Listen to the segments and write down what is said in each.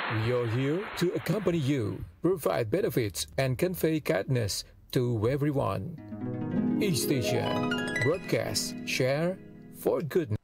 We are here to accompany you, provide benefits, and convey kindness to everyone. E-Station, broadcast, share, for goodness.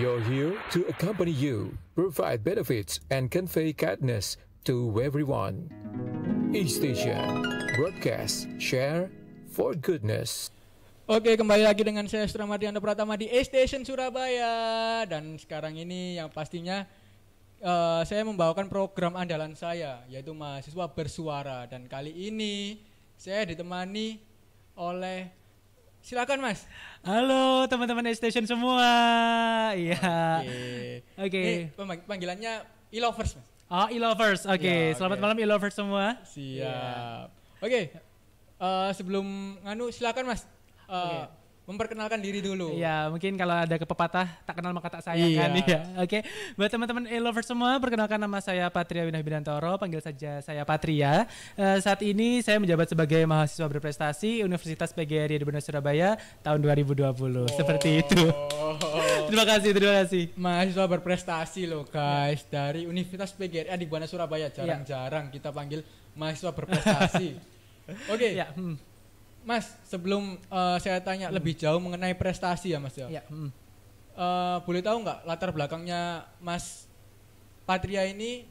We are here to accompany you, provide benefits, and convey kindness to everyone. E-Station, broadcast, share, for goodness. Oke, kembali lagi dengan saya Suramadiana Pratama di E-Station Surabaya. Dan sekarang ini yang pastinya saya membawakan program andalan saya, yaitu Mahasiswa Bersuara. Dan kali ini saya ditemani oleh, silakan Mas. Halo teman-teman E-Station semua. Iya. Oke. Panggilannya E-Lovers, Mas. Oh, E-Lovers. Oke. Selamat malam E-Lovers semua. Siap. Oke. Sebelum silakan Mas. Memperkenalkan diri dulu. Iya, mungkin kalau ada kepepatah tak kenal maka tak sayang kan. Iya. Oke. Buat teman-teman E-Lovers semua, perkenalkan nama saya Patria Winahbidantoro, panggil saja saya Patria. Saat ini saya menjabat sebagai mahasiswa berprestasi Universitas PGRI Adibuana Surabaya tahun 2020. Seperti itu. Terima kasih. Mahasiswa berprestasi loh guys, dari Universitas PGRI Adibuana Surabaya. Jarang-jarang kita panggil mahasiswa berprestasi. Oke. Ya. Mas, sebelum saya tanya lebih jauh mengenai prestasi ya Mas ya. Boleh tahu nggak latar belakangnya Mas Patria ini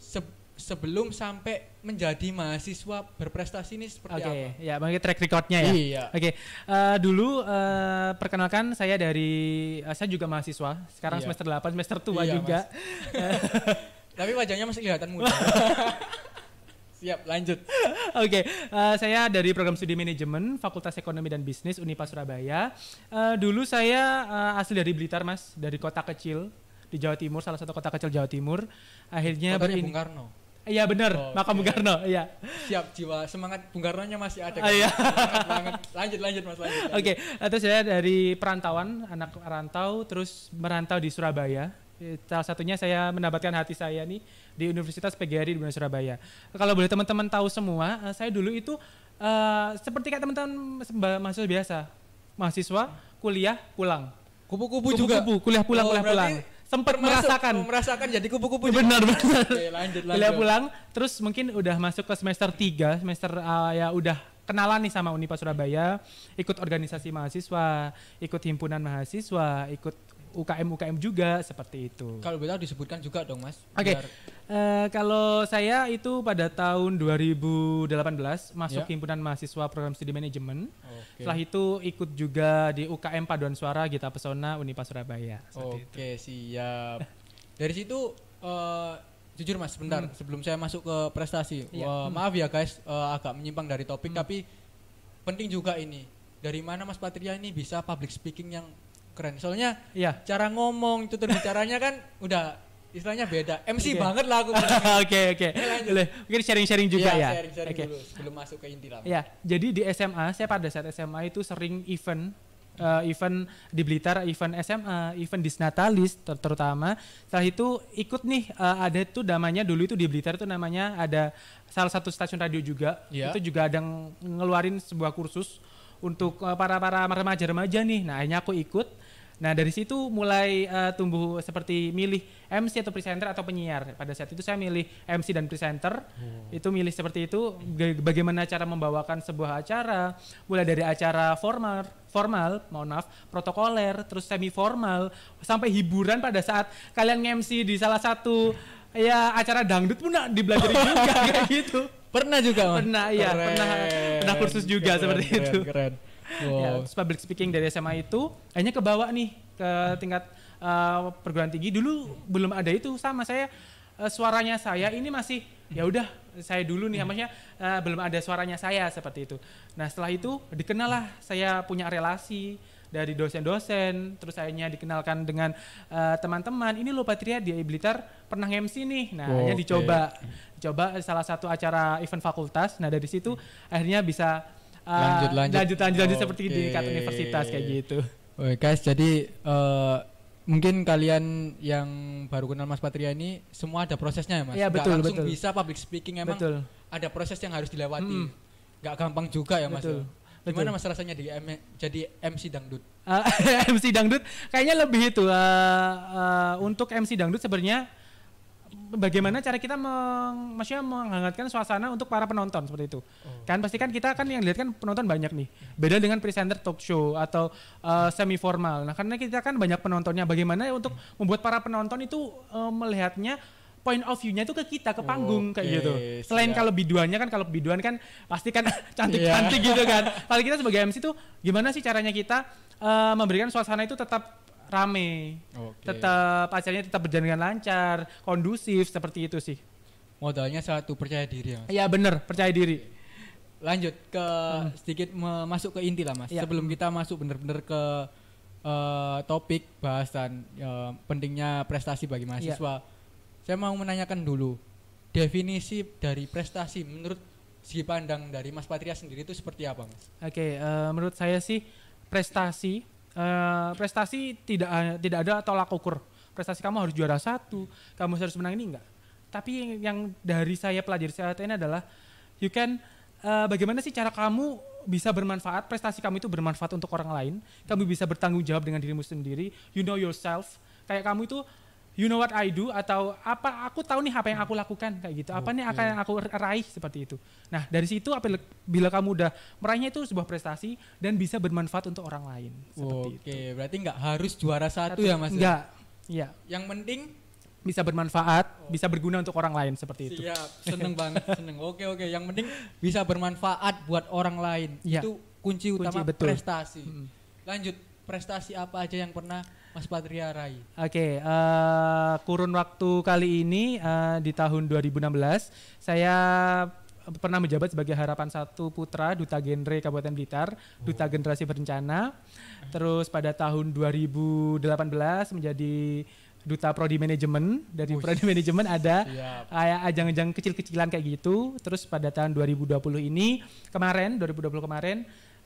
sebelum sampai menjadi mahasiswa berprestasi ini seperti apa? Oke, ya bagi track recordnya ya. Iya. Oke, dulu perkenalkan saya saya juga mahasiswa. Sekarang Iya. semester 8, semester tua Iya, juga. Tapi wajahnya masih kelihatan muda. Siap, lanjut. Oke, saya dari program studi manajemen Fakultas Ekonomi dan Bisnis Unipa Surabaya. Dulu saya asli dari Blitar, Mas, dari kota kecil di Jawa Timur, salah satu kota kecil Jawa Timur. Akhirnya Kotanya Bung Karno. Iya benar, Oh, makam Bung oke. Karno. Iya. Siap, jiwa semangat Bung Karnonya masih ada. Iya. Semangat banget. Lanjut Mas, lanjut. Oke, terus saya dari perantauan, anak rantau, terus merantau di Surabaya. Salah satunya saya mendapatkan hati saya nih di Universitas PGRI di Surabaya. Kalau boleh teman-teman tahu semua, saya dulu itu seperti kayak teman-teman mahasiswa biasa, mahasiswa kuliah pulang, Kupu-kupu juga. kuliah pulang, Oh, kuliah pulang. berarti Sempat merasakan jadi kupu-kupu juga. Benar. Oke, lanjut. Kuliah pulang, terus mungkin udah masuk ke semester 3, ya udah kenalan nih sama Unipa Surabaya, ikut organisasi mahasiswa, ikut himpunan mahasiswa, ikut UKM juga seperti itu. Kalau boleh tahu disebutkan juga dong, Mas. Oke. Biar- Kalau saya itu pada tahun 2018 masuk Ya. himpunan mahasiswa program studi manajemen. Oke. Setelah itu ikut juga di UKM Paduan Suara Gita Pesona Unipa Surabaya. Seperti itu. Oke, siap. Dari situ jujur Mas, sebentar sebelum saya masuk ke prestasi. Iya. Maaf ya guys, agak menyimpang dari topik tapi penting juga ini. Dari mana Mas Patria ini bisa public speaking yang keren? Soalnya Iya. cara ngomong, tutur bicaranya kan udah istilahnya beda. MC Oke. banget lah aku bilangnya. Oke. lanjut. Boleh. Mungkin sharing-sharing juga ya. Sharing-sharing Oke. dulu sebelum masuk ke inti lah. Ya, jadi di SMA, saya pada saat SMA itu sering event di Blitar, event SMA, event Disnatalis terutama. Setelah itu ikut nih, ada tuh namanya dulu itu di Blitar itu namanya ada salah satu stasiun radio juga. Iya. Itu juga ada ngeluarin sebuah kursus untuk para remaja-remaja nih. Nah, akhirnya aku ikut. Nah, dari situ mulai tumbuh seperti milih MC atau presenter atau penyiar. Pada saat itu saya milih MC dan presenter. Itu milih seperti itu, bagaimana cara membawakan sebuah acara, mulai dari acara formal, protokoler, terus semi formal, sampai hiburan pada saat kalian MC di salah satu ya acara dangdut pun dibelajari juga kayak gitu. Pernah juga, Mas? Pernah, iya, pernah kursus juga seperti itu. Keren. Ya, Wow. terus public speaking dari SMA itu akhirnya kebawa nih ke tingkat perguruan tinggi. Dulu belum ada itu, sama saya suaranya saya ini masih ya udah saya dulu nih, maksudnya belum ada suaranya saya seperti itu. Nah, setelah itu dikenal lah, saya punya relasi dari dosen-dosen, terus akhirnya dikenalkan dengan teman-teman. Ini loh Patria di Blitar pernah MC nih. Nah, akhirnya Oke. dicoba salah satu acara event fakultas. Nah, dari situ akhirnya bisa Lanjut. lanjut seperti di Oke. tingkat universitas kayak gitu. Oke guys, jadi mungkin kalian yang baru kenal Mas Patria ini semua ada prosesnya ya Mas. Iya, Nggak betul, langsung betul. bisa public speaking, emang Betul. ada proses yang harus dilewati. Nggak gampang juga ya Mas. Betul, Gimana betul. Mas rasanya jadi MC dangdut? MC dangdut kayaknya lebih itu untuk MC dangdut sebenarnya bagaimana cara kita maksudnya menghangatkan suasana untuk para penonton seperti itu. Kan pasti kan kita kan yang lihat kan penonton banyak nih. Beda dengan presenter talk show atau semi formal. Nah, karena kita kan banyak penontonnya, bagaimana untuk membuat para penonton itu melihatnya point of view-nya itu ke kita, ke panggung kayak Oke, gitu. Selain siap. kalau biduannya kan, kalau biduan kan pasti kan cantik-cantik gitu kan. Kalau kita sebagai MC tuh gimana sih caranya kita memberikan suasana itu tetap rame, Oke. tetap acaranya tetap berjalan dengan lancar, kondusif seperti itu sih. Modalnya satu percaya diri ya Mas. Iya bener, percaya diri. Lanjut ke sedikit masuk ke inti lah Mas. Ya. Sebelum kita masuk bener-bener ke topik bahasan pentingnya prestasi bagi mahasiswa. Saya mau menanyakan dulu definisi dari prestasi menurut segi pandang dari Mas Patria sendiri itu seperti apa Mas? Oke, menurut saya sih prestasi tidak ada tolak ukur. Prestasi kamu harus juara 1, kamu harus menang, ini enggak. Tapi yang dari saya pelajari saat ini adalah bagaimana sih cara kamu bisa bermanfaat, prestasi kamu itu bermanfaat untuk orang lain, kamu bisa bertanggung jawab dengan dirimu sendiri, you know yourself, kayak kamu itu you know what I do, atau aku tahu nih apa yang aku lakukan kayak gitu, apa nih akan yang aku raih seperti itu. Nah, dari situ bila kamu udah meraihnya itu sebuah prestasi dan bisa bermanfaat untuk orang lain seperti itu. Oke, berarti nggak harus juara satu ya Mas? Enggak. Iya. Yang penting bisa bermanfaat, bisa berguna untuk orang lain seperti itu. Siap, seneng banget, seneng. Oke, yang penting bisa bermanfaat buat orang lain. Ya. Itu kunci utama betul. prestasi. Lanjut, prestasi apa aja yang pernah Mas Patria raih? Oke, kurun waktu kali ini di tahun 2016 saya pernah menjabat sebagai Harapan 1 Putra Duta Genre Kabupaten Blitar, Duta Generasi Berencana. Terus pada tahun 2018 menjadi Duta Prodi Manajemen. Dari Prodi Manajemen ada kayak ajang-ajang kecil-kecilan kayak gitu. Terus pada tahun 2020 kemarin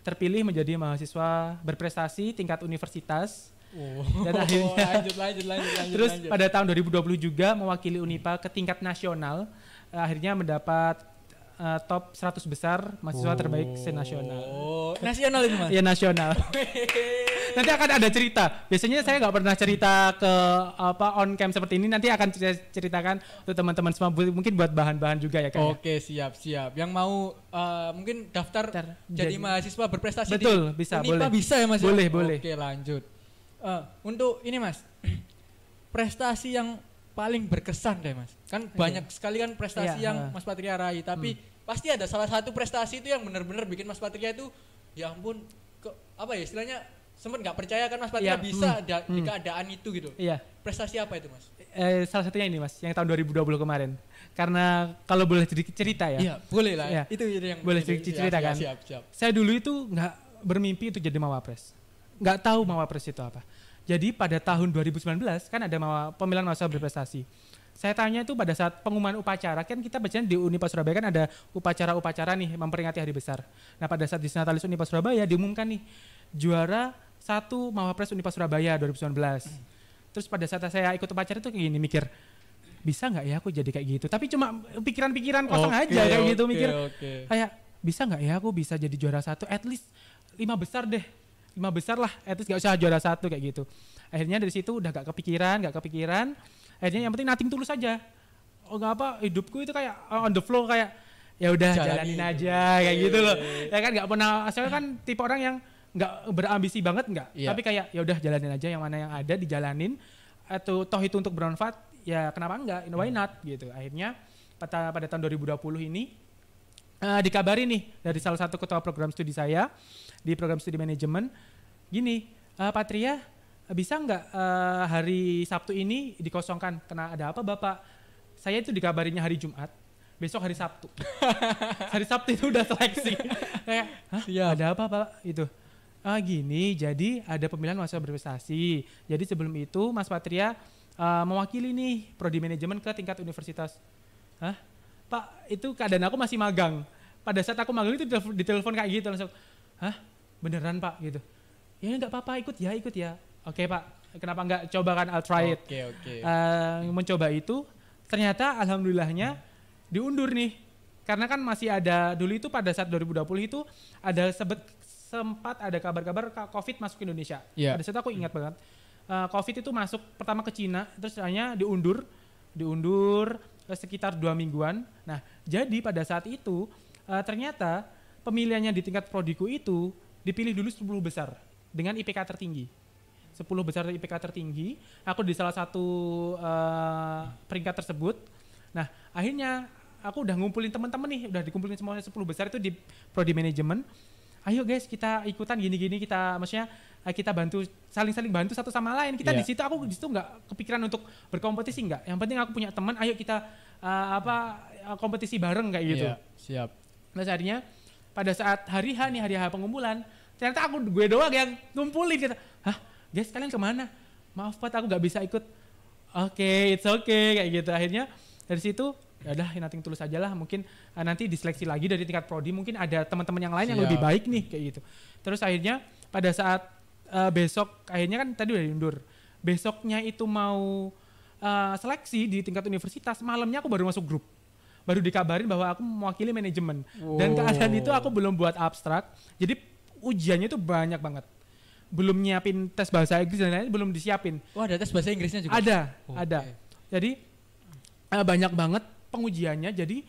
terpilih menjadi mahasiswa berprestasi tingkat universitas. Dan akhirnya lanjut. Terus pada tahun 2020 juga mewakili Unipa ke tingkat nasional. Akhirnya mendapat top 100 besar mahasiswa terbaik se-nasional. Nasional itu Mas? Iya nasional. Nanti akan ada cerita. Biasanya saya nggak pernah cerita ke on cam seperti ini. Nanti akan ceritakan untuk teman-teman semua. Mungkin buat bahan-bahan juga ya Kak. Oke, siap. Yang mau mungkin daftar jadi mahasiswa berprestasi betul, di bisa, Unipa boleh. bisa ya Mas? Boleh. Oke, lanjut. Untuk ini Mas, prestasi yang paling berkesan deh Mas. Kan banyak sekali kan prestasi yang Mas Patria raih, tapi pasti ada salah satu prestasi itu yang benar-benar bikin Mas Patria itu ya ampun istilahnya sempat nggak percaya kan Mas Patria bisa di keadaan itu gitu. Iya. Prestasi apa itu Mas? Salah satunya ini Mas, yang tahun 2020 kemarin. Karena kalau boleh cerita ya. Iya, boleh lah. Ya. Itu yang boleh cerita kan. Siap. Saya dulu itu nggak bermimpi untuk jadi mawapres. Nggak tahu mawapres itu apa. Jadi pada tahun 2019 kan ada pemilihan mahasiswa berprestasi. Saya tanya itu pada saat pengumuman upacara, kan kita bacanya di Unipa Surabaya kan ada upacara-upacara nih memperingati hari besar. Nah pada saat di Senatalis Unipa Surabaya diumumkan nih juara 1 Mawapres Unipa Surabaya 2019. Terus pada saat saya ikut upacara itu kayak gini mikir, bisa nggak ya aku jadi kayak gitu? Tapi cuma pikiran-pikiran kosong aja kayak gitu mikir. Kayak bisa nggak ya aku bisa jadi juara 1, at least 5 besar deh. 5 besar lah, at least gak usah juara 1 kayak gitu. Akhirnya dari situ udah gak kepikiran. Akhirnya yang penting nothing tulus aja. Hidupku itu kayak on the flow, kayak ya udah jalanin aja kayak gitu loh. Ya kan gak pernah, asalnya kan tipe orang yang gak berambisi banget tapi kayak ya udah jalanin aja yang mana yang ada dijalanin. Atau toh itu untuk bermanfaat, ya kenapa enggak? Why not gitu. Akhirnya pada tahun 2020 ini dikabari nih dari salah satu ketua program studi saya di program studi manajemen, gini, Patria bisa nggak hari Sabtu ini dikosongkan? Karena ada apa Bapak? Saya itu dikabarinya hari Jumat, besok hari Sabtu. Hari Sabtu itu udah seleksi. Kayak, ada apa Pak? Itu. Gini, jadi ada pemilihan mahasiswa berprestasi. Jadi sebelum itu Mas Patria mewakili nih prodi manajemen ke tingkat universitas. Hah? Pak, itu keadaan aku masih magang. Pada saat aku magang itu ditelepon kayak gitu langsung. Hah? Beneran Pak gitu. Ya enggak apa-apa, ikut ya. Oke Pak, kenapa enggak coba kan, I'll try it. Oke. Mencoba itu ternyata alhamdulillahnya diundur nih. Karena kan masih ada dulu itu pada saat 2020 itu ada sempat ada kabar-kabar Covid masuk ke Indonesia. Pada saat aku ingat banget. Covid itu masuk pertama ke Cina, terus hanya diundur sekitar 2 mingguan. Nah, jadi pada saat itu ternyata pemilihannya di tingkat prodiku itu dipilih dulu 10 besar dengan IPK tertinggi. 10 besar IPK tertinggi, aku di salah satu peringkat tersebut. Nah, akhirnya aku udah ngumpulin teman-teman nih, udah dikumpulin semuanya 10 besar itu di prodi manajemen. Ayo guys, kita ikutan gini-gini, kita bantu, saling bantu satu sama lain. Kita di situ, aku di situ nggak kepikiran untuk berkompetisi, nggak. Yang penting aku punya teman, ayo kita kompetisi bareng kayak gitu. Siap. Nah, akhirnya pada saat hari H pengumpulan, ternyata gue doang yang ngumpulin gitu. Hah, guys kalian kemana? Maaf Pak, aku nggak bisa ikut. Oke, it's okay kayak gitu. Akhirnya dari situ ya udah nothing tulus aja lah. Mungkin nanti diseleksi lagi dari tingkat prodi, mungkin ada teman-teman yang lain yang lebih baik nih kayak gitu. Terus akhirnya pada saat besok, akhirnya kan tadi udah diundur. Besoknya itu mau seleksi di tingkat universitas, malamnya aku baru masuk grup. Baru dikabarin bahwa aku mewakili manajemen. Dan keadaan itu aku belum buat abstrak. Jadi ujiannya itu banyak banget. Belum nyiapin tes bahasa Inggris dan lain-lain, belum disiapin. Ada tes bahasa Inggrisnya juga? Ada. Jadi banyak banget pengujiannya. Jadi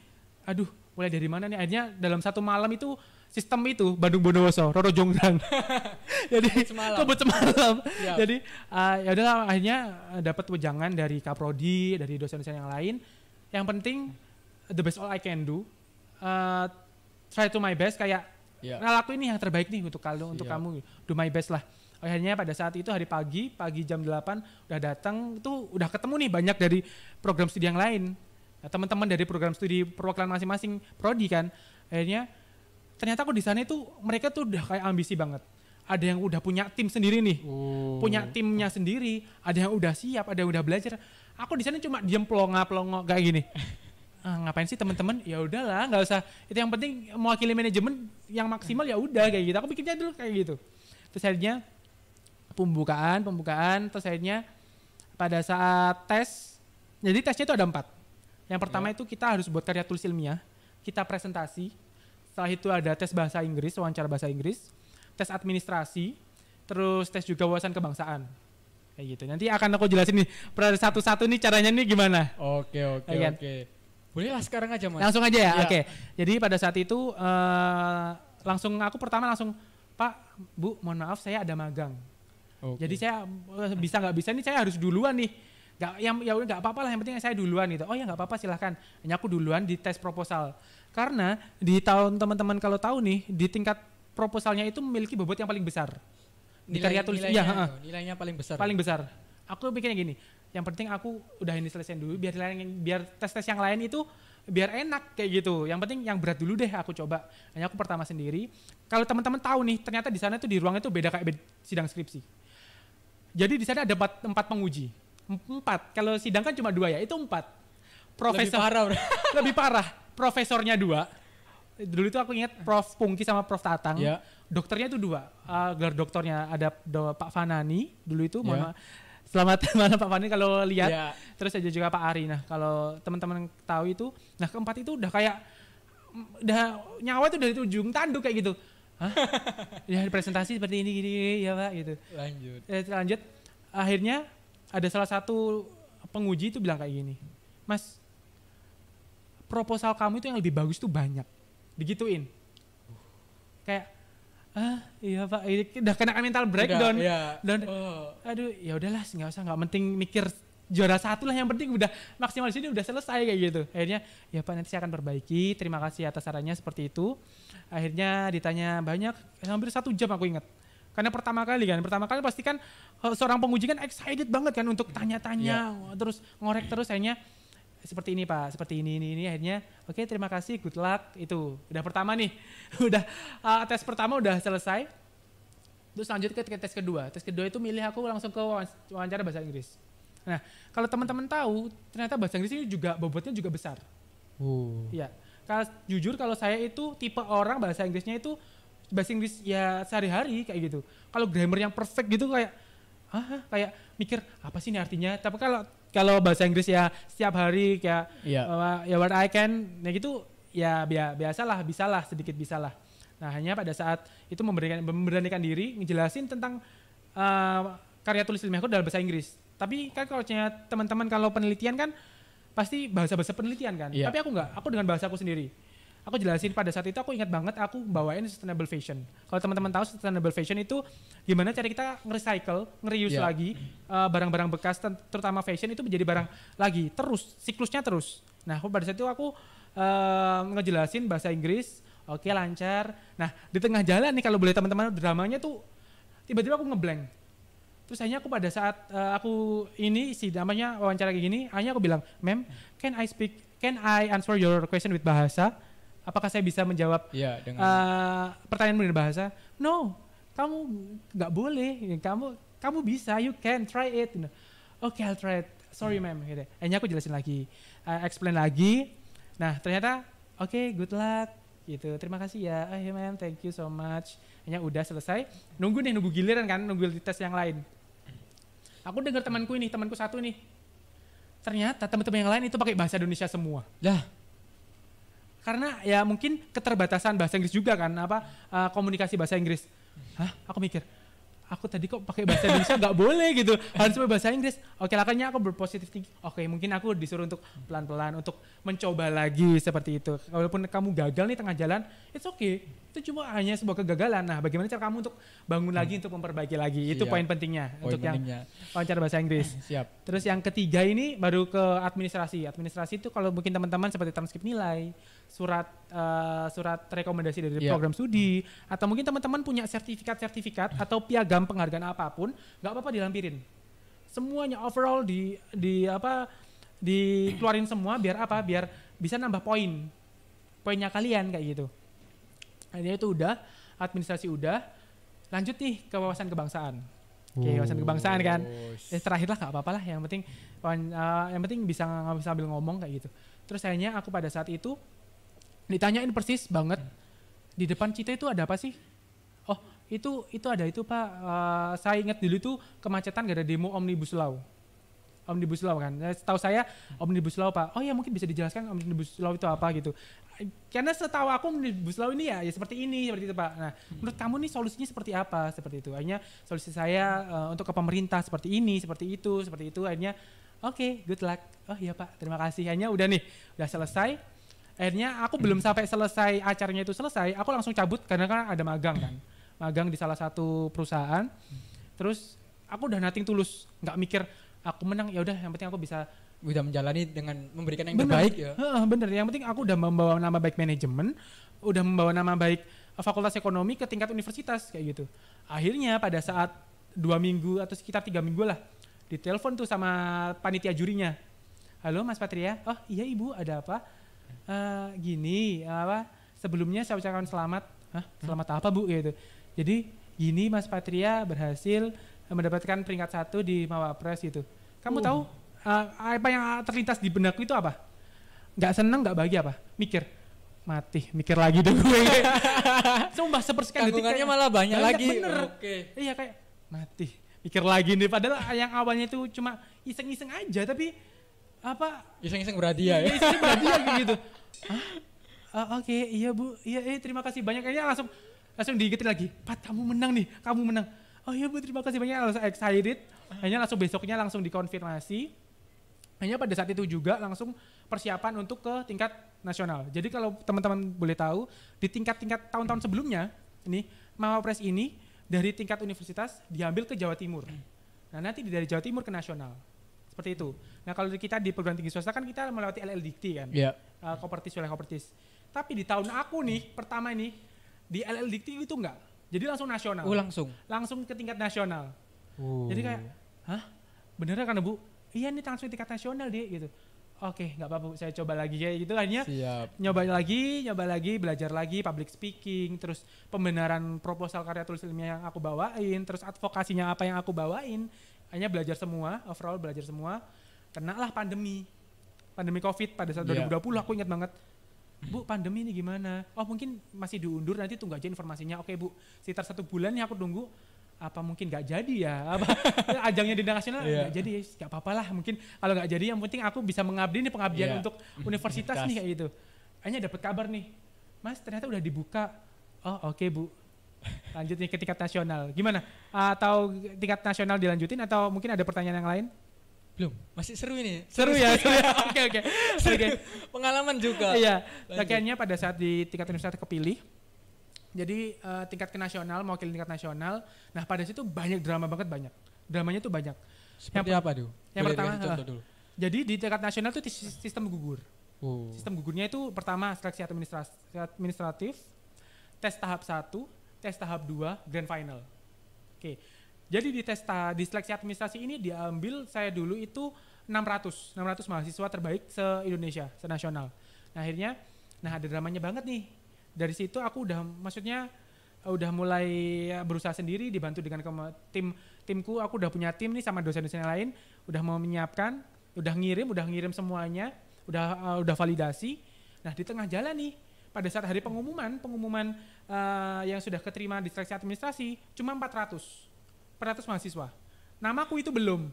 mulai dari mana nih? Akhirnya dalam satu malam itu sistem itu Bandung Bondowoso, Roro Jonggrang. Jadi kebut semalam. Jadi ya udahlah akhirnya dapat wejangan dari Kaprodi, dari dosen-dosen yang lain. Yang penting the best all I can do. Try to my best kayak ngelakuin ini yang terbaik nih untuk kamu. Do my best lah. Akhirnya pada saat itu hari pagi jam 8 udah datang tuh udah ketemu nih banyak dari program studi yang lain. Nah, teman-teman dari program studi perwakilan masing-masing prodi kan. Akhirnya ternyata aku di sana itu mereka tuh udah kayak ambisi banget. Ada yang udah punya tim sendiri nih. Punya timnya sendiri, ada yang udah siap, ada yang udah belajar. Aku di sana cuma diem pelongo kayak gini. Ngapain sih teman-teman? Ya udahlah, nggak usah. Itu yang penting mewakili manajemen yang maksimal ya udah kayak gitu. Aku pikirnya dulu kayak gitu. Terus akhirnya pembukaan, terus akhirnya pada saat tes, jadi tesnya itu ada 4. Yang pertama itu kita harus buat karya tulis ilmiah, kita presentasi. Setelah itu ada tes bahasa Inggris, wawancara bahasa Inggris, tes administrasi, terus tes juga wawasan kebangsaan. Kayak gitu. Nanti akan aku jelasin nih per satu-satu nih caranya nih gimana. Oke. Boleh lah sekarang aja Mas. Langsung aja ya. Oke. Jadi pada saat itu aku pertama langsung Pak, Bu, mohon maaf saya ada magang. Jadi saya bisa nggak bisa nih saya harus duluan nih. Nggak apa-apa lah yang penting saya duluan gitu. Oh ya nggak apa-apa silahkan. Hanya aku duluan di tes proposal. Karena di tahun teman-teman kalau tahu nih di tingkat proposalnya itu memiliki bobot yang paling besar. Di karya tulis nilainya paling besar. Paling besar. Aku pikirnya gini, yang penting aku udah ini selesaiin dulu biar tes-tes yang lain itu biar enak kayak gitu. Yang penting yang berat dulu deh aku coba. Hanya aku pertama sendiri. Kalau teman-teman tahu nih, ternyata di sana tuh di ruang itu beda kayak sidang skripsi. Jadi di sana ada 4 penguji. 4. Kalau sidang kan cuma 2 ya, itu 4. Profesor lebih parah. Profesornya 2. Dulu itu aku ingat Prof Pungki sama Prof Tatang. Yeah. Dokternya itu 2. Gelar doktornya ada Pak Fanani dulu itu. Selamat malam Pak Fanani kalau lihat. Yeah. Terus ada juga Pak Ari. Nah kalau teman-teman tahu itu, nah keempat itu udah kayak nyawa itu dari ujung tanduk kayak gitu. Hah? Ya presentasi seperti ini gini ya Pak gitu. Lanjut. Akhirnya ada salah satu penguji itu bilang kayak gini. Mas, proposal kamu itu yang lebih bagus tuh banyak. Digituin. Kayak iya Pak, ini udah kena mental breakdown. Dan aduh, ya udahlah, nggak penting mikir juara 1 lah, yang penting udah maksimal di sini udah selesai kayak gitu. Akhirnya ya Pak nanti saya akan perbaiki. Terima kasih atas sarannya seperti itu. Akhirnya ditanya banyak, hampir 1 jam aku ingat. Karena pertama kali pasti kan seorang penguji kan excited banget kan untuk tanya-tanya, terus ngorek terus. Akhirnya seperti ini Pak, seperti ini akhirnya oke, terima kasih, good luck. Itu udah pertama nih. Udah tes pertama udah selesai. Terus lanjut ke tes kedua. Tes kedua itu milih aku langsung ke wawancara bahasa Inggris. Nah, kalau teman-teman tahu, ternyata bahasa Inggris ini juga bobotnya juga besar. Iya. Jujur kalau saya itu tipe orang bahasa Inggrisnya itu bahasa Inggris ya sehari-hari kayak gitu. Kalau grammar yang perfect gitu kayak mikir apa sih ini artinya. Tapi kalau bahasa Inggris ya setiap hari kayak ya what I can, nah gitu ya biasalah, bisalah sedikit bisalah. Nah hanya pada saat itu memberanikan diri ngejelasin tentang karya tulis ilmiahku dalam bahasa Inggris. Tapi kan kalau teman-teman kalau penelitian kan pasti bahasa penelitian kan. Tapi aku enggak, aku dengan bahasaku sendiri. Aku jelasin pada saat itu aku ingat banget aku bawain sustainable fashion. Kalau teman-teman tahu sustainable fashion itu gimana cara kita nge-recycle, nge-reuse lagi barang-barang bekas terutama fashion itu menjadi barang lagi terus, siklusnya terus. Nah, pada saat itu aku ngejelasin bahasa Inggris, oke lancar. Nah, di tengah jalan nih kalau boleh teman-teman dramanya tuh tiba-tiba aku ngeblank. Terus akhirnya aku pada saat aku ini namanya wawancara kayak gini, akhirnya aku bilang, "Ma'am, can I answer your question with bahasa?" Apakah saya bisa menjawab pertanyaan dengan bahasa? No, kamu nggak boleh. Kamu bisa, you can try it. Oke, I'll try it. Sorry, ma'am. Gitu. Akhirnya aku jelasin lagi, explain lagi. Nah, ternyata oke, good luck. Gitu. Terima kasih ya. Ma'am, thank you so much. Akhirnya udah selesai. Nunggu giliran kan, nunggu di tes yang lain. Aku dengar temanku satu nih. Ternyata teman-teman yang lain itu pakai bahasa Indonesia semua. Lah. Karena ya mungkin keterbatasan bahasa Inggris juga kan, komunikasi bahasa Inggris. Aku mikir, aku tadi kok pakai bahasa Indonesia nggak boleh gitu, harus pakai bahasa Inggris. Oke, makanya aku berpositif tinggi. Oke, mungkin aku disuruh untuk pelan-pelan untuk mencoba lagi seperti itu. Walaupun kamu gagal nih tengah jalan, it's okay. Itu cuma hanya sebuah kegagalan. Nah, bagaimana cara kamu untuk bangun lagi, untuk memperbaiki lagi? Itu poin pentingnya untuk yang wawancara bahasa Inggris. Siap. Terus yang ketiga ini baru ke administrasi. Administrasi itu kalau mungkin teman-teman seperti transkrip nilai, surat rekomendasi dari program studi, atau mungkin teman-teman punya sertifikat atau piagam penghargaan apapun, nggak apa-apa dilampirin. Semuanya overall dikeluarin semua biar apa? Biar bisa nambah poinnya kalian kayak gitu. Akhirnya itu udah, administrasi udah, lanjut nih ke wawasan kebangsaan. Oke, wawasan kebangsaan kan. Terakhir lah nggak apa-apa lah, yang penting bisa sambil ngomong kayak gitu. Terus akhirnya aku pada saat itu ditanyain persis banget, di depan Cita itu ada apa sih? Oh, itu ada itu Pak. Saya ingat dulu itu kemacetan gara demo Omnibus Law. Omnibus Law kan. Setahu saya Omnibus Law Pak. Oh ya, mungkin bisa dijelaskan Omnibus Law itu apa gitu. Karena setahu aku Omnibus Law ini ya seperti itu Pak. Nah, menurut kamu nih solusinya seperti apa? Seperti itu. Akhirnya solusi saya untuk ke pemerintah seperti ini, seperti itu. Akhirnya oke, good luck. Oh iya Pak, terima kasih. Akhirnya udah selesai. Akhirnya aku belum sampai selesai acaranya itu selesai, aku langsung cabut karena kan ada magang kan. Magang di salah satu perusahaan. Terus aku udah nothing tulus, nggak mikir aku menang, ya udah yang penting aku bisa udah menjalani dengan memberikan yang terbaik ya. Bener, yang penting aku udah membawa nama baik manajemen, udah membawa nama baik fakultas ekonomi ke tingkat universitas kayak gitu. Akhirnya pada saat 2 minggu atau sekitar 3 minggu lah, ditelepon tuh sama panitia jurinya. Halo Mas Patria, oh iya Ibu, ada apa? Sebelumnya saya ucapkan selamat. Selamat apa Bu gitu. Jadi gini Mas Patria berhasil mendapatkan peringkat 1 di Mawapres gitu. Kamu tahu apa yang terlintas di benakku itu apa? Gak seneng, gak bahagia apa? Mikir lagi deh gue. Sumpah sepersekian detik tanggungannya malah banyak lagi. Bener. Iya kayak mati. Mikir lagi nih, padahal yang awalnya itu cuma iseng-iseng aja, tapi iseng-iseng berhadiah ya. Iseng berhadiah gitu. Oke, iya Bu. Iya, terima kasih banyak. Kayaknya langsung diingetin lagi. Pat, kamu menang nih. Oh iya Bu, terima kasih banyak. Langsung excited. Hanya langsung besoknya langsung dikonfirmasi. Hanya pada saat itu juga langsung persiapan untuk ke tingkat nasional. Jadi kalau teman-teman boleh tahu, di tingkat-tingkat tahun-tahun sebelumnya, ini Mawapres ini dari tingkat universitas diambil ke Jawa Timur. Nah, nanti dari Jawa Timur ke nasional. Seperti itu. Nah, kalau kita di perguruan tinggi swasta kan kita melewati LL-Dikti kan. Iya. Kopertis wilayah kopertis. Tapi di tahun aku nih, pertama ini, di LL-Dikti itu enggak. Jadi langsung nasional. Langsung ke tingkat nasional. Jadi kayak, beneran kan Bu? Iya nih langsung tingkat nasional deh gitu. Oke, nggak apa-apa, saya coba lagi kayak gitu akhirnya. Nyoba lagi, belajar lagi public speaking, terus pembenaran proposal karya tulis ilmiah yang aku bawain, terus advokasinya apa yang aku bawain. Hanya belajar semua, overall belajar semua. Kenalah pandemi COVID pada saat 2020, aku ingat banget. Bu, pandemi ini gimana? Oh mungkin masih diundur, nanti tunggu aja informasinya. Oke Bu, sekitar 1 bulan nih aku tunggu. Apa mungkin gak jadi ya? Ajangnya di nasional gak jadi, gak apa-apa lah. Mungkin kalau gak jadi yang penting aku bisa mengabdi nih, pengabdian untuk universitas nih kayak gitu. Akhirnya dapat kabar nih, Mas ternyata udah dibuka. Oh oke Bu, lanjut nih ke tingkat nasional. Gimana? Atau tingkat nasional dilanjutin atau mungkin ada pertanyaan yang lain? Belum, masih seru ini. Seru ya. Oke. Pengalaman juga. Iya. Akhirnya pada saat di tingkat universitas kepilih. Jadi tingkat ke nasional, mewakili tingkat nasional. Nah pada situ banyak drama banget, dramanya tuh banyak. Seperti apa tuh? Yang pertama, jadi di tingkat nasional tuh sistem gugur. Sistem gugurnya itu pertama seleksi administratif, tes tahap 1, tes tahap 2, grand final. Oke. Jadi di seleksi administrasi ini diambil saya dulu itu 600 mahasiswa terbaik se-Indonesia, se-nasional. Nah akhirnya, ada dramanya banget nih. Dari situ aku udah mulai berusaha sendiri, dibantu dengan timku. Aku udah punya tim nih sama dosen-dosen yang lain, udah mau menyiapkan, udah ngirim semuanya, udah validasi. Nah di tengah jalan nih, pada saat hari pengumuman yang sudah keterima di seleksi administrasi cuma 400 mahasiswa. Namaku itu belum.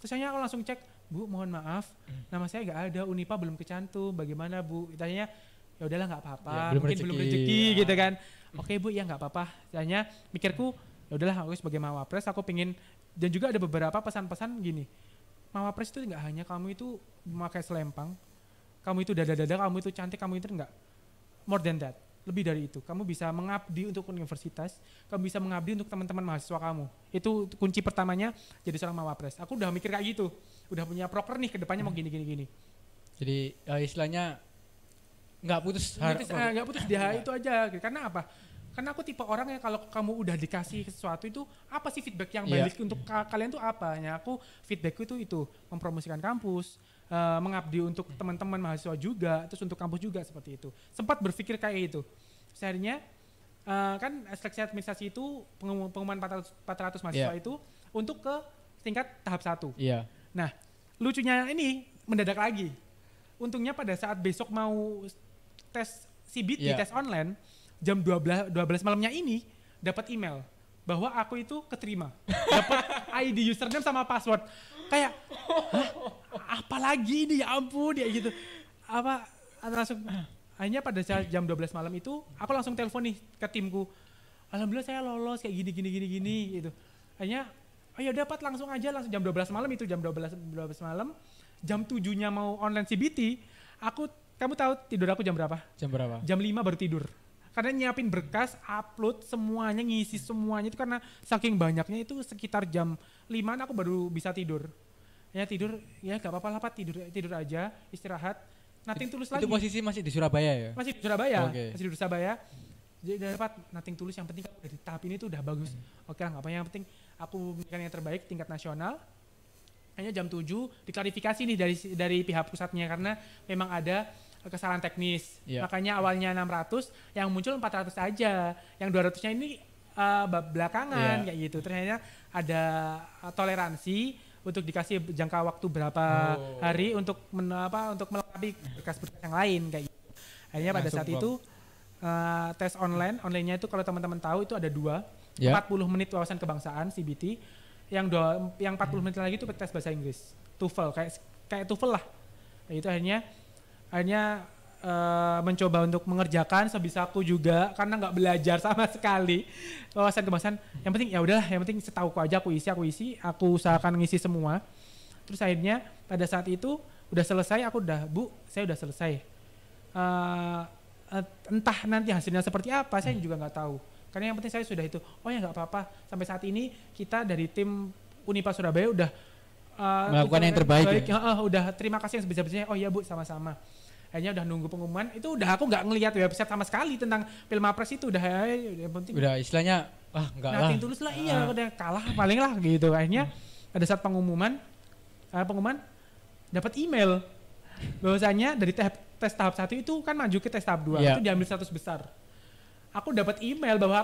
Terus aku langsung cek, Bu mohon maaf, nama saya nggak ada, Unipa belum kecantum, bagaimana Bu? Ditanya, ya udahlah nggak apa-apa, mungkin belum rezeki gitu kan. Oke Bu, ya nggak apa-apa. Tanya mikirku Ya udahlah, aku sebagai Mawapres aku pingin, dan juga ada beberapa pesan-pesan gini. Mawapres itu nggak hanya kamu itu memakai selempang, kamu itu dada-dada, kamu itu cantik, kamu itu enggak. More than that, lebih dari itu. Kamu bisa mengabdi untuk universitas, kamu bisa mengabdi untuk teman-teman mahasiswa kamu. Itu kunci pertamanya jadi seorang Mawapres. Aku udah mikir kayak gitu, udah punya proker nih ke depannya mau gini. Jadi istilahnya nggak putus di hal itu aja. Karena apa? Karena aku tipe orang yang kalau kamu udah dikasih sesuatu itu, apa sih feedback yang balik untuk kalian tuh apa? Ya aku feedbackku itu mempromosikan kampus, mengabdi untuk teman-teman mahasiswa juga, terus untuk kampus juga seperti itu. Sempat berpikir kayak itu. Akhirnya kan seleksi administrasi itu pengumuman 400 mahasiswa itu untuk ke tingkat tahap 1. Iya. Nah, lucunya ini mendadak lagi. Untungnya pada saat besok mau tes CBT, tes online, jam 12 malamnya ini dapat email bahwa aku itu keterima. Dapat ID, username sama password. Kayak apa lagi ini, ya ampun ya gitu. Langsung akhirnya pada saat jam 12 malam itu aku langsung telepon nih ke timku. Alhamdulillah saya lolos kayak gini gitu. Akhirnya ya dapat langsung jam 12 malam itu, jam 12 malam. Jam 7-nya mau online CBT, kamu tahu tidur aku jam berapa? Jam 5 baru tidur. Karena nyiapin berkas, upload semuanya, ngisi semuanya itu karena saking banyaknya itu sekitar jam 5 aku baru bisa tidur. Ya tidur, ya gak apa-apa lah Pak, tidur aja, istirahat. Nothing tulus lagi. Itu posisi masih di Surabaya ya? Masih di Surabaya, Okay. Masih di Surabaya. Jadi dapat nothing tulus, yang penting dari tahap ini tuh udah bagus. Oke lah, gak apa, yang penting aku memberikan yang terbaik tingkat nasional. Hanya jam 7 diklarifikasi nih dari pihak pusatnya karena memang ada kesalahan teknis. Makanya awalnya 600, yang muncul 400 aja. Yang 200-nya ini belakangan kayak gitu. Ternyata ada toleransi untuk dikasih jangka waktu berapa hari untuk melengkapi berkas-berkas yang lain kayak gitu. Akhirnya pada saat itu tes online-nya itu kalau teman-teman tahu itu ada 2, 40 menit wawasan kebangsaan CBT, yang 40 menit lagi itu tes bahasa Inggris, TOEFL kayak TOEFL lah. Nah, itu akhirnya mencoba untuk mengerjakan sebisaku juga karena nggak belajar sama sekali wawasan kebangsaan. Yang penting ya udahlah, yang penting setauku aja aku isi, aku usahakan ngisi semua. Terus akhirnya pada saat itu udah selesai, saya udah selesai. Entah nanti hasilnya seperti apa, saya juga nggak tahu. Karena yang penting saya sudah itu, ya nggak apa-apa. Sampai saat ini kita dari tim Unipa Surabaya udah melakukan yang terbaik. Udah terima kasih yang sebesar-besarnya. Oh iya Bu, sama-sama. Akhirnya udah nunggu pengumuman. Itu udah aku nggak ngelihat website sama sekali tengang Pilmapres itu. Udah penting. Udah istilahnya enggak lah. Tulus lah, iya udah kalah paling lah gitu. Akhirnya pada saat pengumuman dapat email bahwasanya dari tes tahap 1 itu kan maju ke tes tahap 2. Itu diambil 100 besar. Aku dapat email bahwa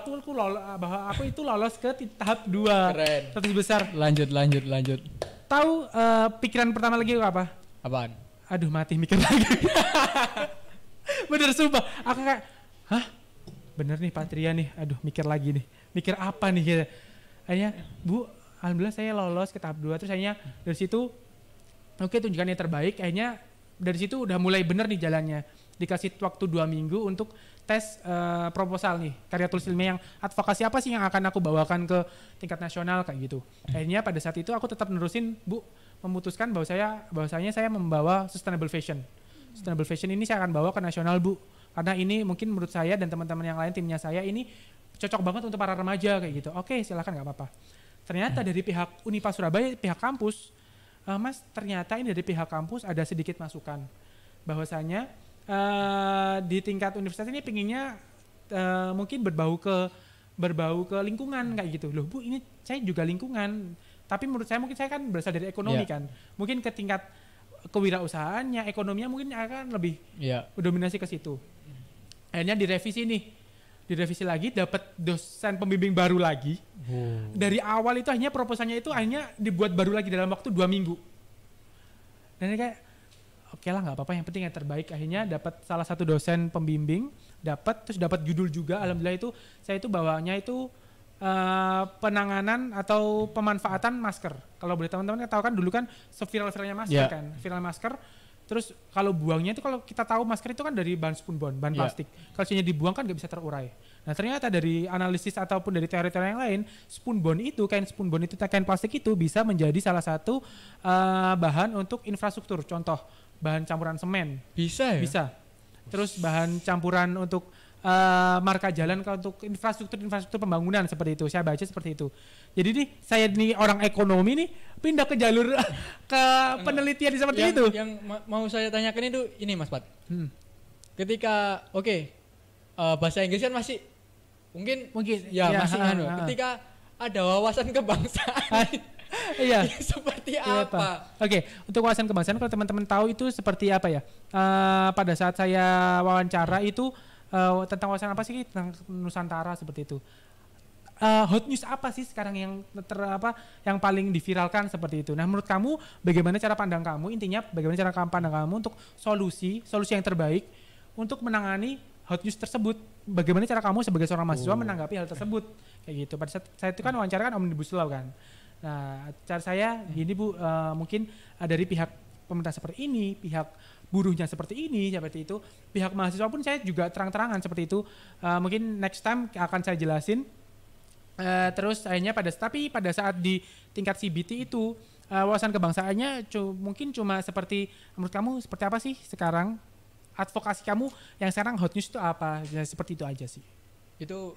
aku itu lolos ke tahap 2. Keren. 100 besar. Lanjut. Tahu pikiran pertama lagi apa? Apaan? Aduh, mati mikir lagi. Bener sumpah. Aku kayak, bener nih Patria nih. Aduh, mikir lagi nih. Mikir apa nih gitu. Akhirnya, Bu, alhamdulillah saya lolos ke tahap 2. Terus akhirnya dari situ, oke, tunjukkan yang terbaik. Akhirnya dari situ udah mulai bener nih jalannya. Dikasih waktu 2 minggu untuk tes proposal nih, karya tulis ilmiah yang advokasi apa sih yang akan aku bawakan ke tingkat nasional kayak gitu. Akhirnya pada saat itu aku tetap nerusin, Bu, memutuskan bahwasanya saya membawa sustainable fashion. Sustainable fashion ini saya akan bawa ke nasional, Bu. Karena ini mungkin menurut saya dan teman-teman yang lain timnya saya ini cocok banget untuk para remaja kayak gitu. Oke, silakan, nggak apa-apa. Ternyata dari pihak Unipa Surabaya, pihak kampus, Mas, ternyata ini dari pihak kampus ada sedikit masukan bahwasanya di tingkat universitas ini pinginnya mungkin berbau ke lingkungan kayak gitu. Loh Bu, ini saya juga lingkungan, tapi menurut saya mungkin saya kan berasal dari ekonomi kan, mungkin ke tingkat kewirausahaannya, ekonominya mungkin akan lebih dominasi ke situ. Akhirnya direvisi lagi, dapat dosen pembimbing baru lagi. Dari awal itu akhirnya proposalnya itu akhirnya dibuat baru lagi dalam waktu 2 minggu. Dan ini kayak oke lah, nggak apa-apa, yang penting yang terbaik. Akhirnya dapat salah satu dosen pembimbing, terus dapat judul juga. Alhamdulillah itu saya itu bawanya itu penanganan atau pemanfaatan masker. Kalau boleh teman-teman tahu kan dulu kan viral-viralnya masker kan, viral masker. Terus kalau buangnya itu, kalau kita tahu masker itu kan dari bahan spunbond, bahan plastik. Kalau misalnya dibuang kan nggak bisa terurai. Nah ternyata dari analisis ataupun dari teori-teori yang lain, kain spoon bond itu, kain plastik itu bisa menjadi salah satu bahan untuk infrastruktur. Contoh, bahan campuran semen. Bisa ya? Bisa. Terus bahan campuran untuk marka jalan untuk infrastruktur pembangunan seperti itu. Saya baca seperti itu. Jadi nih saya nih orang ekonomi nih pindah ke jalur ke penelitian seperti itu. Yang mau saya tanyakan itu ini Mas Pat. Ketika bahasa Inggris kan masih mungkin ya masih ketika ada wawasan kebangsaan. Iya. Seperti apa? Untuk wawasan kebangsaan kalau teman-teman tahu itu seperti apa ya? Pada saat saya wawancara itu tentang wawasan apa sih tentang Nusantara seperti itu. Hot news apa sih sekarang yang yang paling diviralkan seperti itu. Nah, menurut kamu bagaimana cara pandang kamu? Intinya bagaimana cara pandang kamu untuk solusi yang terbaik untuk menangani hot news tersebut? Bagaimana cara kamu sebagai seorang mahasiswa menanggapi hal tersebut? Kayak gitu. Pada saat saya itu kan wawancara kan Omnibus Law kan. Nah, cara saya gini Bu, mungkin dari pihak pemerintah seperti ini, pihak buruhnya seperti ini, seperti itu, pihak mahasiswa pun saya juga terang-terangan seperti itu. Mungkin next time akan saya jelasin. Terus akhirnya pada saat di tingkat CBT itu wawasan kebangsaannya mungkin cuma seperti, menurut kamu seperti apa sih sekarang advokasi kamu yang sekarang hot news itu apa? Ya, seperti itu aja sih. Itu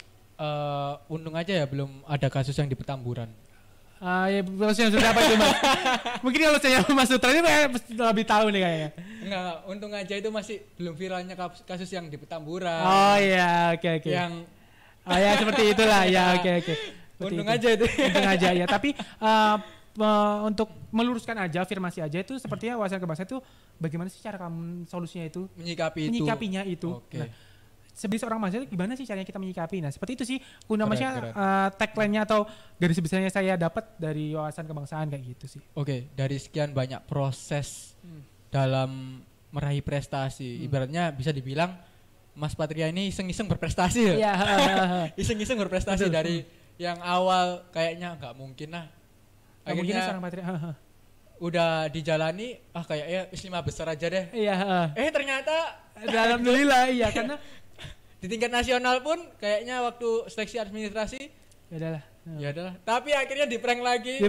untung aja ya belum ada kasus yang di Petamburan. Ya kasusnya sudah apa itu Mas? Mungkin kalau saya Mas Sutra ini lebih tahu nih kayaknya. Enggak, untung aja itu masih belum viralnya kasus yang di Petamburan. Oh iya, oke. Yang ya seperti itulah ya, oke. Untung aja itu. Untung aja ya, tapi untuk meluruskan aja, afirmasi aja itu sepertinya wawasan kebangsaan itu bagaimana sih cara kamu solusinya itu? Menyikapinya itu. Okay. Nah, sebagai seorang mahasiswa gimana sih caranya kita menyikapi? Nah, seperti itu sih maksudnya tagline-nya atau garis besarnya saya dapat dari wawasan kebangsaan kayak gitu sih. Oke, dari sekian banyak proses dalam meraih prestasi, ibaratnya bisa dibilang Mas Patria ini iseng-iseng berprestasi ya. Iya, iseng-iseng berprestasi. Betul. Dari yang awal kayaknya nggak mungkin lah. Akhirnya seorang Patria udah dijalani, kayaknya 5 besar aja deh. Iya, ternyata alhamdulillah iya, karena di tingkat nasional pun kayaknya waktu seleksi administrasi ya adalah. Tapi akhirnya di prank lagi.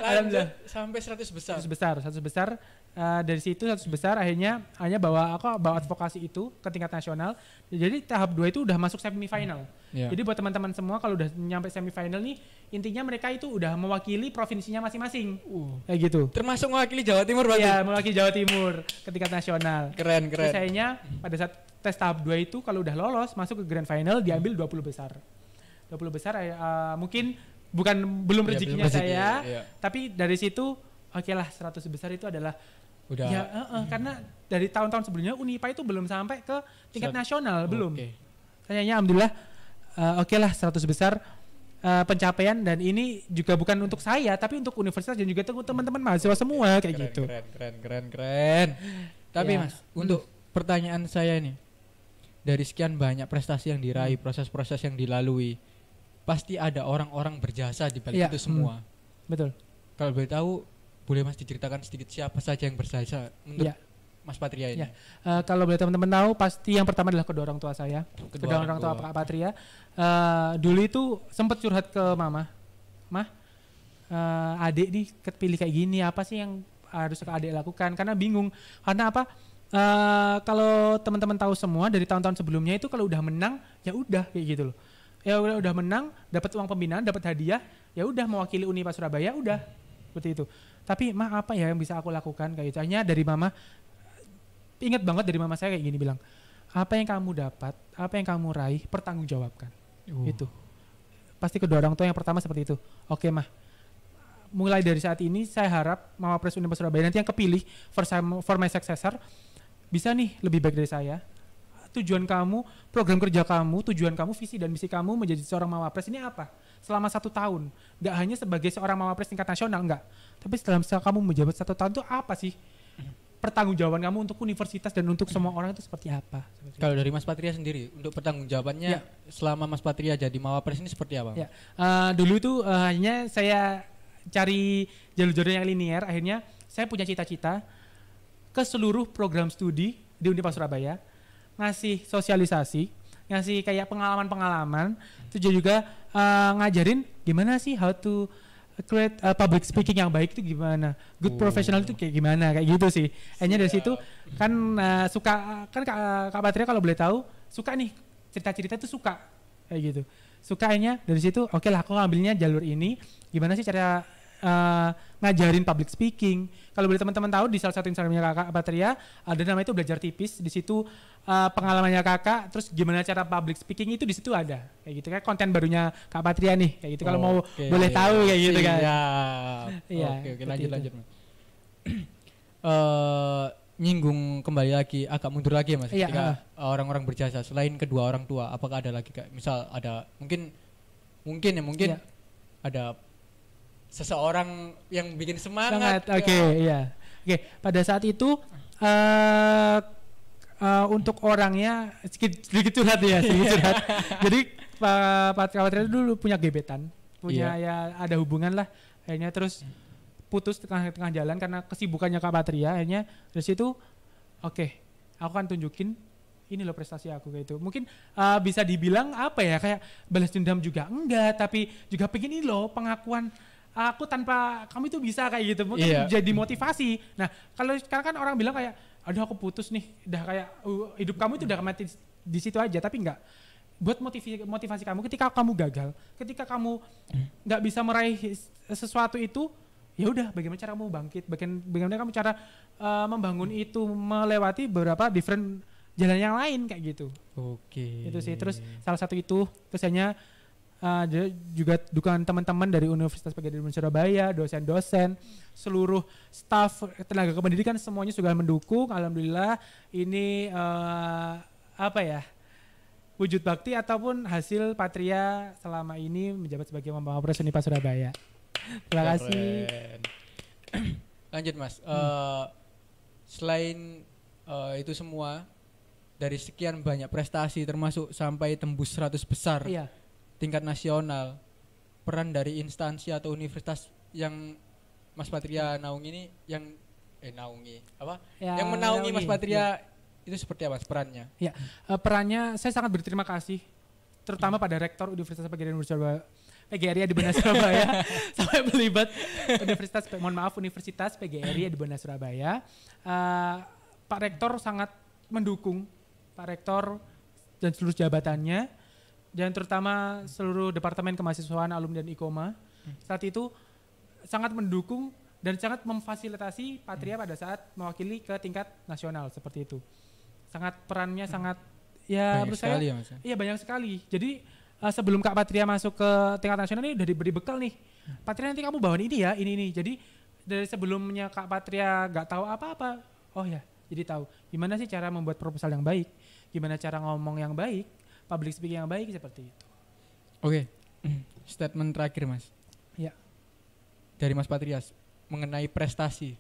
Alhamdulillah sampai 100 besar. 100 besar. Dari situ 100 besar akhirnya hanya bawa advokasi itu ke tingkat nasional. Jadi tahap 2 itu udah masuk semifinal. Jadi buat teman-teman semua kalau udah nyampe semifinal nih, intinya mereka itu udah mewakili provinsinya masing-masing. Kayak gitu. Termasuk mewakili Jawa Timur berarti? Iya, mewakili Jawa Timur ke tingkat nasional. Keren. Terus akhirnya pada saat tes tahap 2 itu kalau udah lolos masuk ke grand final diambil 20 besar. 20 besar mungkin belum rezekinya saya, tapi dari situ lah 100 besar itu adalah udah karena dari tahun-tahun sebelumnya Unipa itu belum sampai ke tingkat nasional, belum. Kayaknya alhamdulillah lah 100 besar pencapaian, dan ini juga bukan untuk saya tapi untuk universitas dan juga untuk teman-teman mahasiswa semua kayak gitu. Keren. Tapi Mas, untuk pertanyaan saya ini, dari sekian banyak prestasi yang diraih, proses-proses yang dilalui, pasti ada orang-orang berjasa di balik itu semua. Betul. Kalau boleh tahu, boleh Mas diceritakan sedikit siapa saja yang berjasa untuk Mas Patria ini? Kalau boleh teman-teman tahu, pasti yang pertama adalah kedua orang tua saya. Kedua orang tua Pak Patria. Dulu itu sempat curhat ke Mama. Adik nih kepilih kayak gini, apa sih yang harus adik lakukan? Karena bingung. Karena apa? Kalau teman-teman tahu semua dari tahun-tahun sebelumnya itu kalau udah menang ya udah kayak gitu loh. Ya udah menang, dapat uang pembinaan, dapat hadiah, ya udah mewakili Unipa Surabaya udah seperti itu. Tapi apa ya yang bisa aku lakukan kayak gitu? Hanya dari Mama, ingat banget dari Mama saya kayak gini bilang, apa yang kamu dapat, apa yang kamu raih, pertanggungjawabkan. Itu pasti kedua orang tua yang pertama seperti itu. Oke Mah, mulai dari saat ini saya harap Mawapres Unipa Surabaya nanti yang kepilih for my successor bisa nih lebih baik dari saya. Tujuan kamu, program kerja kamu, tujuan kamu, visi dan misi kamu menjadi seorang Mawapres ini apa? Selama 1 tahun, nggak hanya sebagai seorang Mawapres tingkat nasional, enggak. Tapi setelah kamu menjabat 1 tahun itu apa sih? Pertanggungjawaban kamu untuk universitas dan untuk semua orang itu seperti apa? Kalau dari Mas Patria sendiri, untuk pertanggungjawabannya selama Mas Patria jadi Mawapres ini seperti apa? Dulu itu hanya saya cari jalur-jalur yang linear, akhirnya saya punya cita-cita ke seluruh program studi di Unipa Surabaya, ngasih sosialisasi ngasih kayak pengalaman-pengalaman. Terus dia juga ngajarin gimana sih how to create public speaking yang baik itu gimana, good professional itu kayak gimana, kayak gitu sih. Akhirnya dari situ kan suka kan Kak Patria kalau boleh tahu suka nih cerita-cerita itu suka kayak gitu. Sukanya dari situ oke lah aku ngambilnya jalur ini, gimana sih cara ngajarin public speaking. Kalau boleh teman-teman tahu di salah satu Instagramnya Kakak Patria ada namanya itu belajar tipis. Di situ pengalamannya Kakak, terus gimana cara public speaking itu di situ ada. Kayak gitu kayak konten barunya Kak Patria nih, kayak gitu. Kalau mau boleh tahu kayak gitu kan. Iya. Oke, lanjut. Nyinggung kembali lagi, agak mundur lagi ya Mas. Ketika orang-orang berjasa selain kedua orang tua, apakah ada lagi kayak misal ada mungkin ada seseorang yang bikin semangat. Oke. Pada saat itu untuk orangnya sedikit curhat. Jadi Pak Patria dulu punya gebetan, ya ada hubungan lah. Akhirnya terus putus tengah jalan karena kesibukannya Kak Patria. Akhirnya dari situ aku akan tunjukin ini loh prestasi aku kayak itu. Mungkin bisa dibilang apa ya, kayak balas dendam juga enggak, tapi juga pengen ini loh pengakuan aku tanpa kamu itu bisa kayak gitu. Mungkin jadi motivasi. Nah, kalau sekarang kan orang bilang kayak aduh aku putus nih, udah kayak hidup kamu itu udah mati di situ aja, tapi enggak. Buat motivasi kamu ketika kamu gagal, ketika kamu enggak bisa meraih sesuatu itu, ya udah bagaimana cara kamu bangkit, bagaimana kamu cara membangun itu melewati beberapa different jalan yang lain kayak gitu. Itu sih. Terus salah satu itu terus hanya juga dukungan teman-teman dari Universitas PGRI Surabaya, dosen-dosen, seluruh staf tenaga kependidikan semuanya juga mendukung. Alhamdulillah ini wujud bakti ataupun hasil Patria selama ini menjabat sebagai Mapores Unipas Surabaya. Terima kasih. Lanjut Mas. Selain itu semua, dari sekian banyak prestasi termasuk sampai tembus 100 besar. Tingkat nasional, peran dari instansi atau universitas yang Mas Patria naungi ini yang menaungi Mas Patria itu seperti apa perannya? Perannya saya sangat berterima kasih terutama pada Rektor Universitas PGRI di Benar Surabaya sampai melibat Universitas PGRI di Benar Surabaya. Pak Rektor sangat mendukung, Pak Rektor dan seluruh jabatannya, dan terutama seluruh Departemen Kemahasiswaan, Alumni dan Ikoma saat itu sangat mendukung dan sangat memfasilitasi Patria pada saat mewakili ke tingkat nasional seperti itu. Perannya sangat menurut saya banyak sekali. Jadi sebelum Kak Patria masuk ke tingkat nasional ini udah diberi bekal nih. Patria nanti kamu bawa ini ya, ini. Jadi dari sebelumnya Kak Patria gak tahu apa-apa, jadi tahu gimana sih cara membuat proposal yang baik, gimana cara ngomong yang baik, public speaking yang baik, seperti itu. Statement terakhir Mas. Dari Mas Patria mengenai prestasi.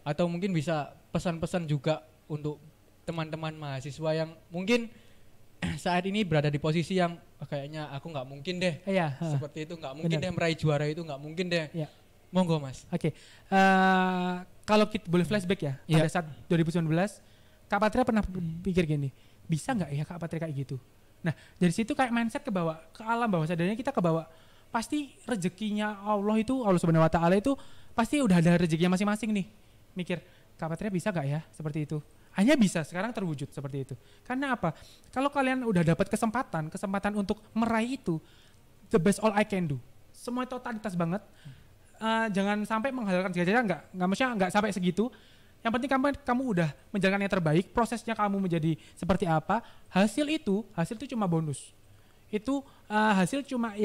Atau mungkin bisa pesan-pesan juga untuk teman-teman mahasiswa yang mungkin saat ini berada di posisi yang kayaknya aku nggak mungkin deh. Seperti itu nggak mungkin deh meraih juara itu nggak mungkin deh. Monggo Mas. Kalau kita boleh flashback pada saat 2019 Kak Patria pernah pikir gini, bisa nggak ya Kak Patria kayak gitu. Nah dari situ kayak mindset kebawa ke alam bawah sadarnya, kita kebawa pasti rezekinya Allah Subhanahu Wa Taala itu pasti udah ada rezekinya masing-masing nih. Mikir Kak Patria bisa nggak ya seperti itu. Hanya bisa sekarang terwujud seperti itu. Karena apa? Kalau kalian udah dapat kesempatan untuk meraih itu, the best all I can do. Semua totalitas banget. Jangan sampai menghalalkan segala-galanya, nggak sampai segitu. Yang penting kamu udah menjalankan yang terbaik, prosesnya kamu menjadi seperti apa, hasil itu cuma bonus. Itu hasil cuma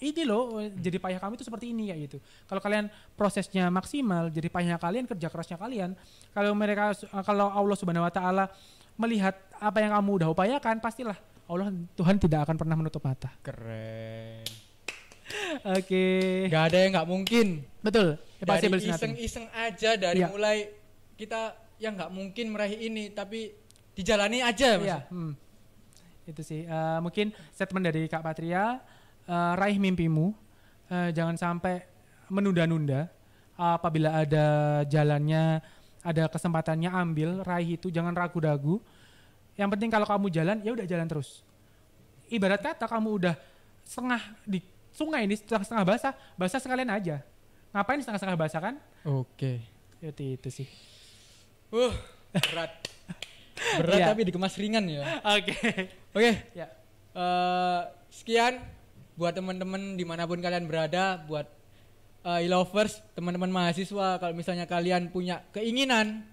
ini loh, jadi payah kamu itu seperti ini gitu. Kalau kalian prosesnya maksimal, jadi payahnya kalian, kerja kerasnya kalian. Kalau Allah Subhanahu Wa Taala melihat apa yang kamu udah upayakan, pastilah Tuhan tidak akan pernah menutup mata. Keren. Gak ada yang nggak mungkin. Betul. Dari iseng-iseng aja, dari mulai kita yang nggak mungkin meraih ini, tapi dijalani aja Mas. Itu sih mungkin statement dari Kak Patria, raih mimpimu, jangan sampai menunda-nunda. Apabila ada jalannya, ada kesempatannya, ambil, raih itu, jangan ragu-ragu. Yang penting kalau kamu jalan, ya udah jalan terus. ibarat kata kamu udah setengah di sungai ini setengah basah sekalian aja. Ngapain setengah basah kan? Oke. Seperti itu sih. Berat. Berat Iya. tapi dikemas ringan ya. Oke. Ya. Sekian buat teman-teman dimanapun kalian berada, buat e-lovers, teman-teman mahasiswa, kalau misalnya kalian punya keinginan,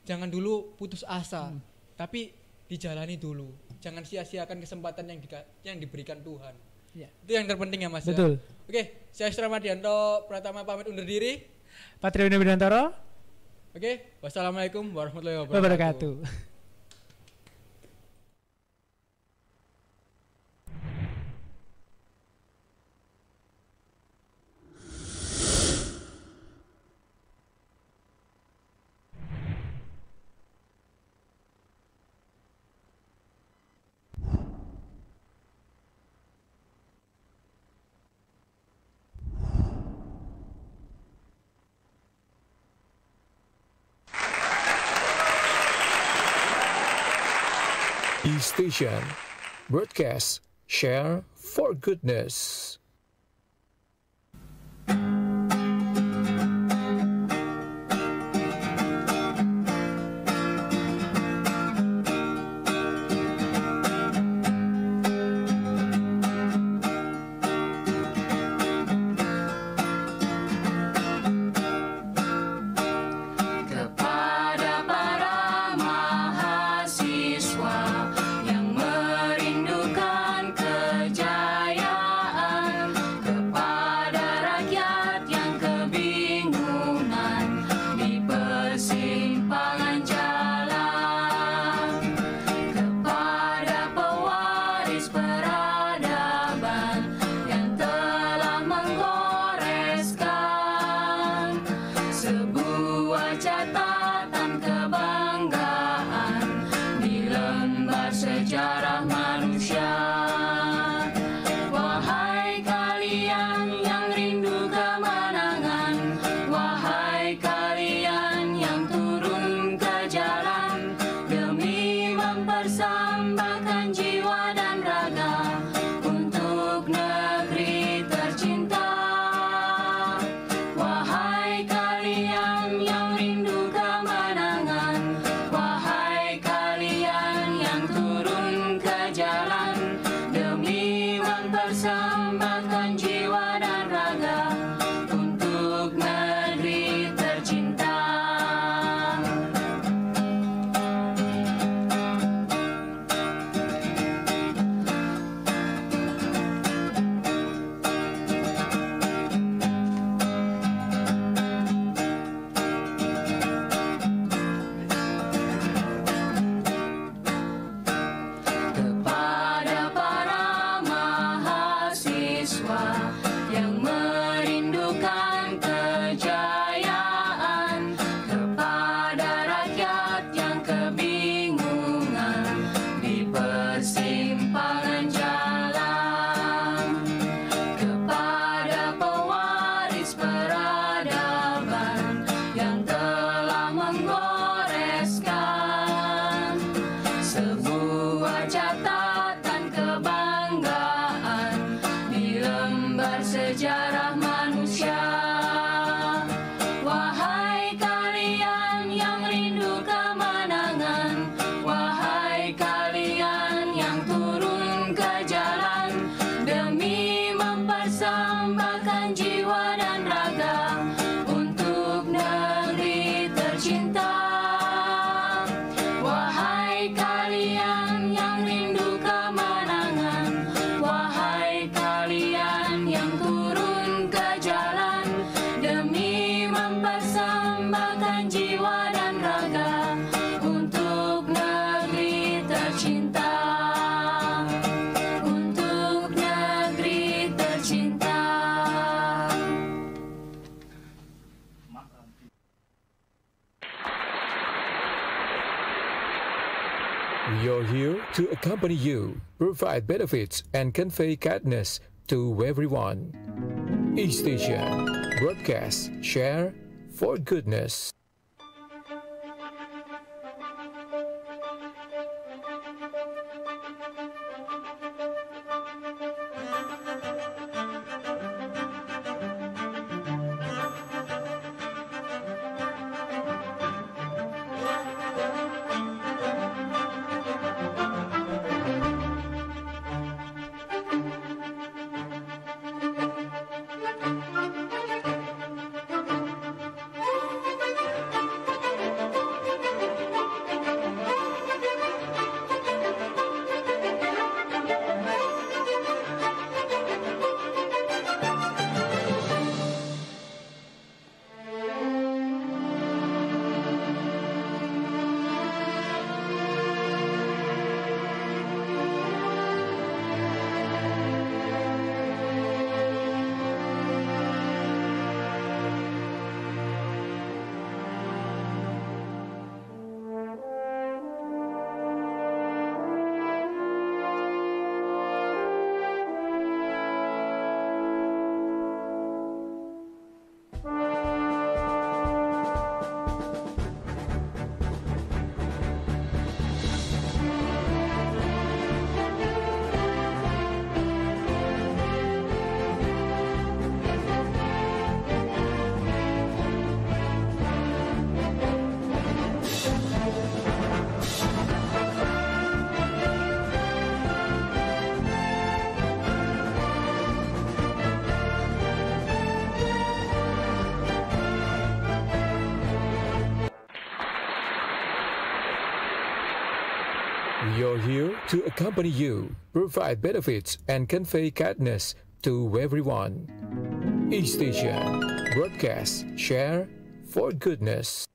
jangan dulu putus asa, tapi dijalani dulu. Jangan sia-siakan kesempatan yang diberikan Tuhan. Ya. Itu yang terpenting ya Mas. Betul. Ya? Oke, saya Ramadhanto Pratama pamit undur diri. Patria Winabidantoro. Oke, wassalamualaikum warahmatullahi Wabarakatuh. E-Station, broadcast, share for goodness. Kepada para mahasiswa yang merindukan kejayaan, kepada rakyat yang kebingungan di persimpangan jalan, kepada pewaris peradaban yang telah menggoreskan sebuah catatan kebanggaan di lembar sejarah manusia. Wahai kalian yang rindu kemenangan, wahai kalian yang turun ke jalan demi mempersembahkan jiwa dan raga untuk negeri tercinta. Wahai kalian yang rindu kemenangan, wahai kalian yang turun ke jalan demi mempersembahkan jiwa dan raga untuk negeri tercinta. Kepada para mahasiswa yang merindukan kejayaan, kepada rakyat yang kebingungan di persimpangan jalan, kepada pewaris peradaban yang telah menggoreskan sebuah catatan kebanggaan di lembar sejarah manusia. Wahai kalian yang rindu kemenangan, wahai kalian yang turun ke jalan demi mempersembahkan jiwa dan raga untuk negeri tercinta. Wahai kalian yang rindu kemenangan, wahai kalian yang turun ke jalan demi mempersembahkan jiwa dan raga untuk negeri tercinta. Untuk negeri tercinta. We are here to accompany you, provide benefits, and convey kindness to everyone. E-Station, broadcast, share for goodness. We are here to accompany you, provide benefits, and convey kindness to everyone. E-Station, broadcast, share, for goodness.